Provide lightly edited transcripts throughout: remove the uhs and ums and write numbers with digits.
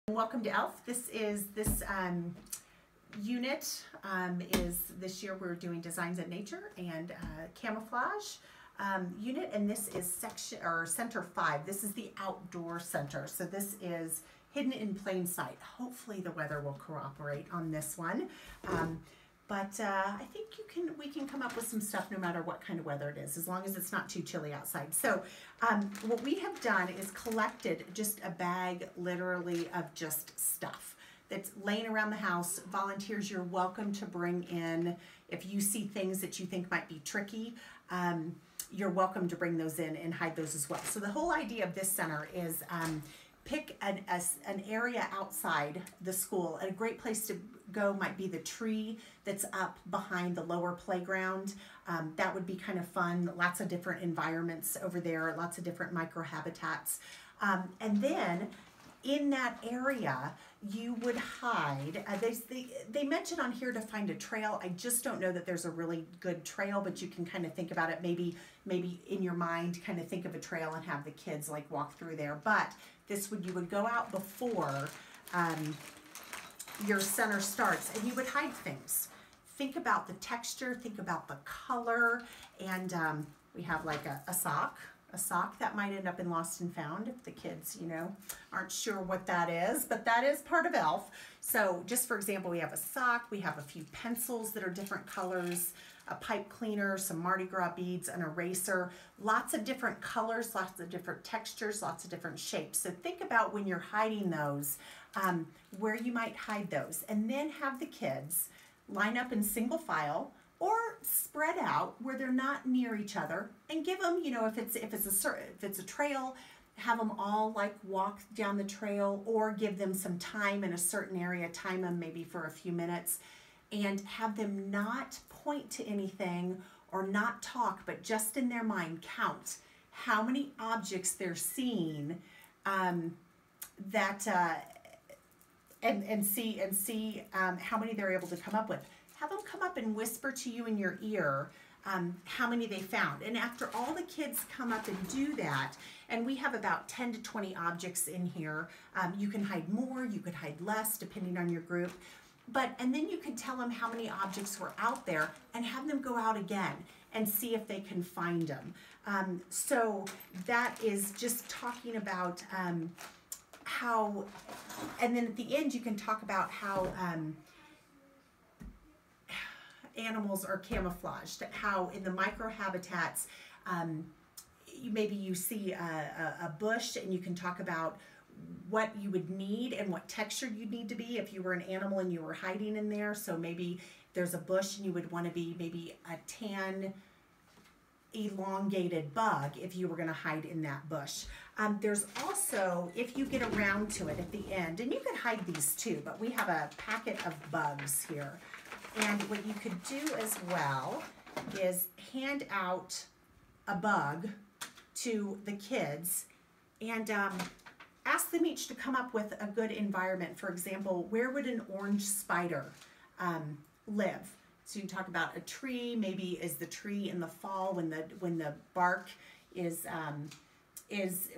Welcome to ELF. This unit is this year we're doing Designs in Nature and Camouflage unit, and this is Center 5. This is the outdoor center, so this is hidden in plain sight. Hopefully the weather will cooperate on this one, but I think we can come up with some stuff no matter what kind of weather it is, as long as it's not too chilly outside. So what we have done is collected just a bag literally of just stuff that's laying around the house. Volunteers, you're welcome to bring in, if you see things that you think might be tricky, you're welcome to bring those in and hide those as well. So the whole idea of this center is pick an area outside the school. And a great place to go might be the tree that's up behind the lower playground. That would be kind of fun. Lots of different environments over there, lots of different microhabitats. And then in that area, you would hide. They mention on here to find a trail. I just don't know that there's a really good trail, but you can kind of think about it. Maybe in your mind, kind of think of a trail and have the kids like walk through there. But you would go out before your center starts, and you would hide things. Think about the texture, think about the color, and we have like a sock that might end up in Lost and Found if the kids, aren't sure what that is, but that is part of ELF. So just for example, we have a sock, we have a few pencils that are different colors, a pipe cleaner, some Mardi Gras beads, an eraser, lots of different colors, lots of different textures, lots of different shapes. So think about when you're hiding those, where you might hide those, and then have the kids line up in single file or spread out where they're not near each other, and give them, if it's a trail, have them all like walk down the trail, or give them some time in a certain area, time them maybe for a few minutes, and have them not point to anything or not talk, but just in their mind count how many objects they're seeing, and see how many they're able to come up with. Have them come up and whisper to you in your ear how many they found. And after all the kids come up and do that, and we have about 10 to 20 objects in here, you can hide more, you could hide less depending on your group. And then you can tell them how many objects were out there and have them go out again and see if they can find them. So that is just talking about how, and then at the end you can talk about how animals are camouflaged, how in the microhabitats, maybe you see a bush, and you can talk about what you would need and what texture you'd need to be if you were an animal and you were hiding in there. So maybe there's a bush and you would want to be maybe a tan elongated bug if you were going to hide in that bush. There's also, if you get around to it at the end, and you could hide these too, but we have a packet of bugs here. And what you could do as well is hand out a bug to the kids and ask them each to come up with a good environment. For example, where would an orange spider live? So you talk about a tree. Maybe is the tree in the fall when the bark is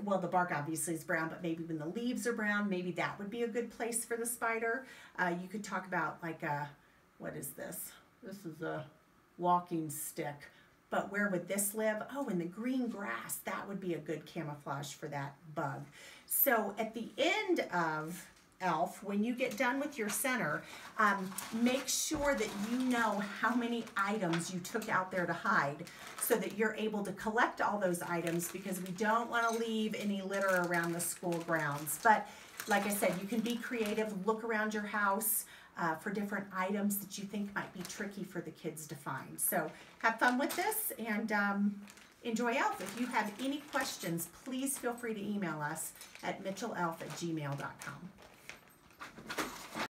well, the bark obviously is brown, but maybe when the leaves are brown, maybe that would be a good place for the spider. You could talk about like what is this? This is a walking stick. But where would this live? Oh, in the green grass. That would be a good camouflage for that bug. So at the end of ELF, when you get done with your center, make sure that you know how many items you took out there to hide, so that you're able to collect all those items, because we don't want to leave any litter around the school grounds. But like I said, you can be creative, look around your house for different items that you think might be tricky for the kids to find. So have fun with this, and enjoy ELF. If you have any questions, please feel free to email us at mitchellelf@gmail.com.